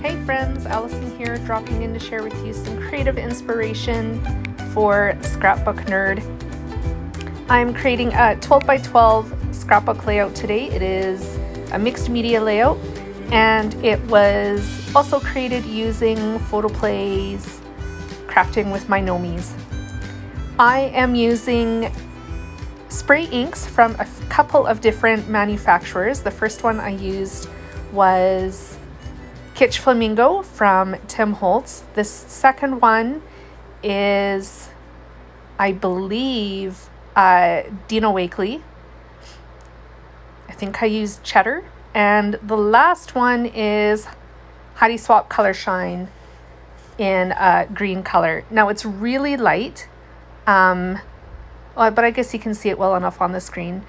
Hey friends, Allison here, dropping in to share with you some creative inspiration for Scrapbook Nerd. I'm creating a 12 by 12 scrapbook layout today. It is a mixed media layout, and it was also created using Photoplay's Crafting With My Gnomies. I am using spray inks from a couple of different manufacturers. The first one I used was Kitsch Flamingo from Tim Holtz. This second one is, I believe, Dina Wakley. I think I used Cheddar. And the last one is Heidi Swapp Color Shine in green color. Now it's really light, but I guess you can see it well enough on the screen.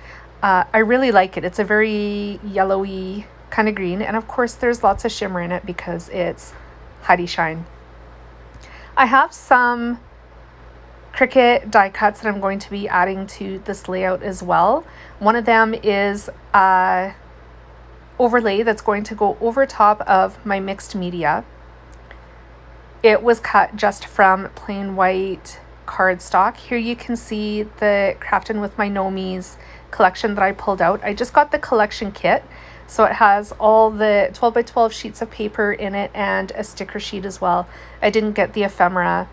I really like it. It's a very yellowy kind of green, and of course there's lots of shimmer in it because it's Heidi Shine. I have some Cricut die cuts that I'm going to be adding to this layout as well. One of them is a overlay that's going to go over top of my mixed media. It was cut just from plain white cardstock. Here you can see the Crafting With My Gnomies collection that I pulled out. I just got the collection kit, so it has all the 12 by 12 sheets of paper in it and a sticker sheet as well. I didn't get the ephemera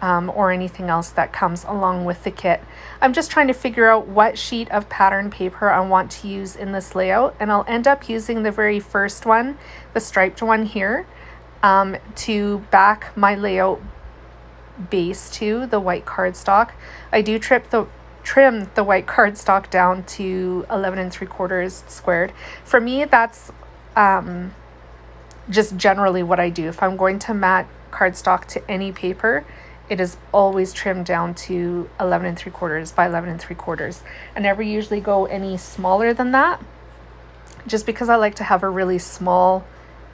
or anything else that comes along with the kit. I'm just trying to figure out what sheet of pattern paper I want to use in this layout, and I'll end up using the very first one, the striped one here, to back my layout base to the white cardstock. I do trim the white cardstock down to 11 3/4 squared. For me, that's just generally what I do. If I'm going to mat cardstock to any paper, it is always trimmed down to 11 3/4 by 11 3/4. I never usually go any smaller than that, just because I like to have a really small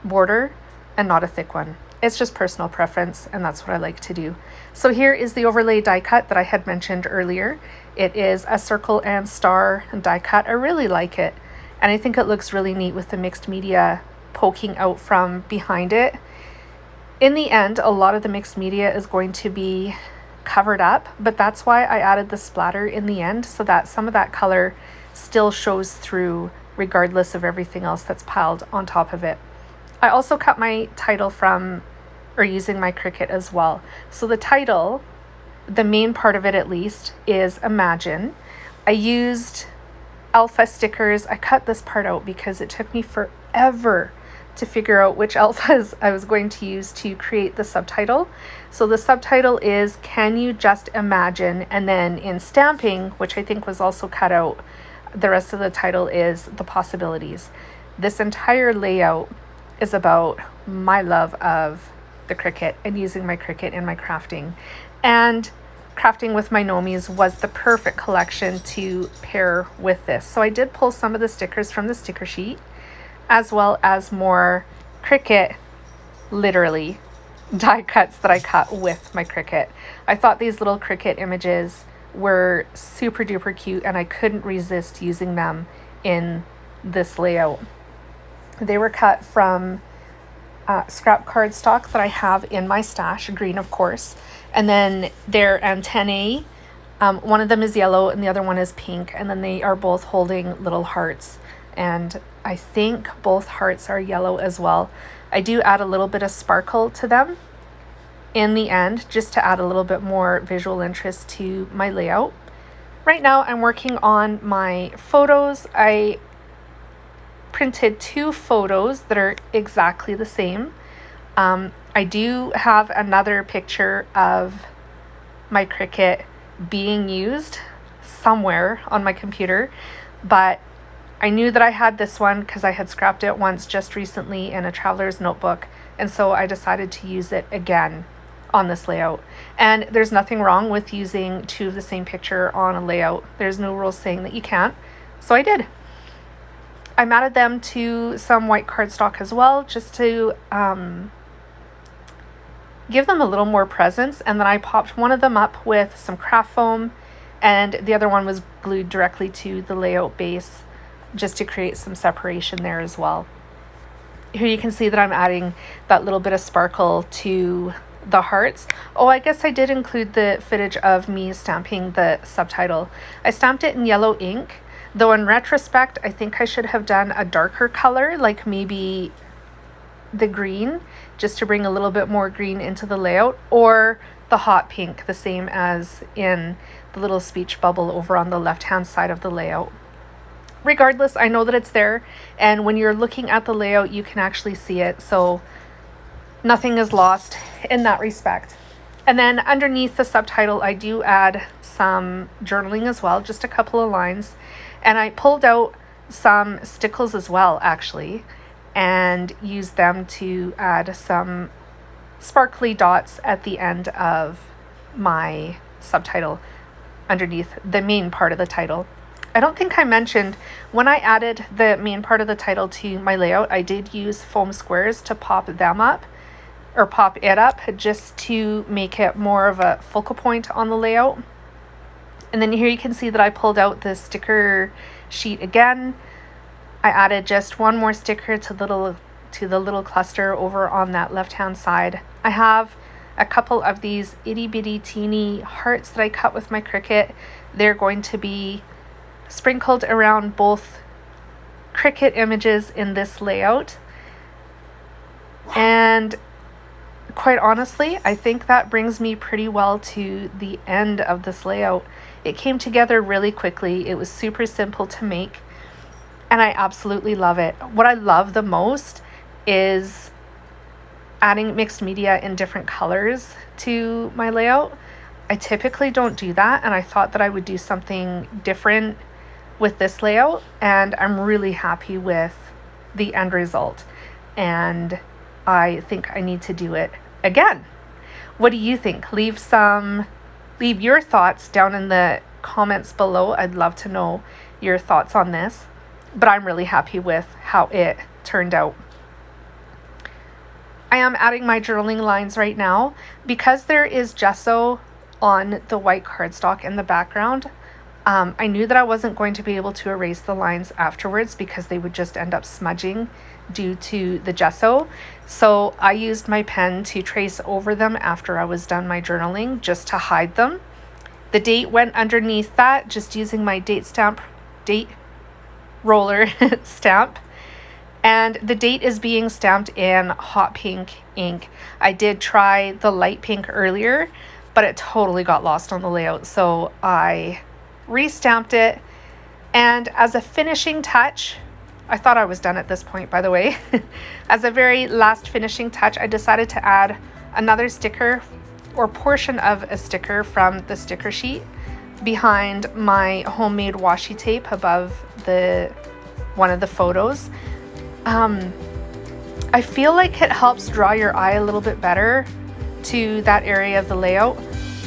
border and not a thick one. It's just personal preference, and that's what I like to do. So here is the overlay die cut that I had mentioned earlier. It is a circle and star die cut. I really like it, and I think it looks really neat with the mixed media poking out from behind it. In the end, a lot of the mixed media is going to be covered up, but that's why I added the splatter in the end, so that some of that color still shows through regardless of everything else that's piled on top of it. I also cut my title from, or using my Cricut as well. So the title, the main part of it at least, is Imagine. I used alpha stickers. I cut this part out because it took me forever to figure out which alphas I was going to use to create the subtitle. So the subtitle is Can You Just Imagine? And then in stamping, which I think was also cut out, the rest of the title is The Possibilities. This entire layout is about my love of the Cricut and using my Cricut in my crafting. And Crafting With My Gnomies was the perfect collection to pair with this. So I did pull some of the stickers from the sticker sheet, as well as more Cricut, literally, die cuts that I cut with my Cricut. I thought these little Cricut images were super duper cute, and I couldn't resist using them in this layout. They were cut from scrap cardstock that I have in my stash, green of course, and then their antennae, one of them is yellow and the other one is pink, and then they are both holding little hearts, and I think both hearts are yellow as well. I do add a little bit of sparkle to them in the end, just to add a little bit more visual interest to my layout. Right now I'm working on my photos. I printed 2 photos that are exactly the same. I do have another picture of my Cricut being used somewhere on my computer, but I knew that I had this one because I had scrapped it once just recently in a traveler's notebook, and so I decided to use it again on this layout. And there's nothing wrong with using 2 of the same picture on a layout. There's no rules saying that you can't, so I did. I matted them to some white cardstock as well, just to give them a little more presence, and then I popped one of them up with some craft foam, and the other one was glued directly to the layout base just to create some separation there as well. here you can see that I'm adding that little bit of sparkle to the hearts. Oh, I guess I did include the footage of me stamping the subtitle. I stamped it in yellow ink, though in retrospect, I think I should have done a darker color, like maybe the green, just to bring a little bit more green into the layout, or the hot pink, the same as in the little speech bubble over on the left-hand side of the layout. Regardless, I know that it's there, and when you're looking at the layout, you can actually see it, so nothing is lost in that respect. And then underneath the subtitle, I do add some journaling as well, just a couple of lines. And I pulled out some stickles as well, actually, and used them to add some sparkly dots at the end of my subtitle underneath the main part of the title. I don't think I mentioned, when I added the main part of the title to my layout, I did use foam squares to pop them up, or pop it up, just to make it more of a focal point on the layout. And then here you can see that I pulled out the sticker sheet again. I added just one more sticker to the little cluster over on that left hand side. I have a couple of these itty bitty teeny hearts that I cut with my Cricut. They're going to be sprinkled around both Cricut images in this layout. And quite honestly, I think that brings me pretty well to the end of this layout. It came together really quickly. It was super simple to make, and I absolutely love it. What I love the most is adding mixed media in different colors to my layout. I typically don't do that, and I thought that I would do something different with this layout, and I'm really happy with the end result, and I think I need to do it again. What do you think? Leave your thoughts down in the comments below. I'd love to know your thoughts on this, but I'm really happy with how it turned out. I am adding my journaling lines right now. Because there is gesso on the white cardstock in the background, I knew that I wasn't going to be able to erase the lines afterwards because they would just end up smudging due to the gesso. So I used my pen to trace over them after I was done my journaling, just to hide them. The date went underneath that, just using my date roller stamp. And the date is being stamped in hot pink ink. I did try the light pink earlier, but it totally got lost on the layout. So I re-stamped it. And as a finishing touch, I thought I was done at this point, by the way. As a very last finishing touch, I decided to add another sticker, or portion of a sticker from the sticker sheet, behind my homemade washi tape above one of the photos. I feel like it helps draw your eye a little bit better to that area of the layout,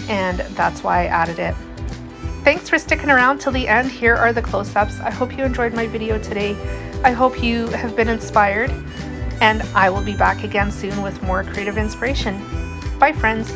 and that's why I added it. Thanks for sticking around till the end. Here are the close-ups. I hope you enjoyed my video today. I hope you have been inspired, and I will be back again soon with more creative inspiration. Bye, friends.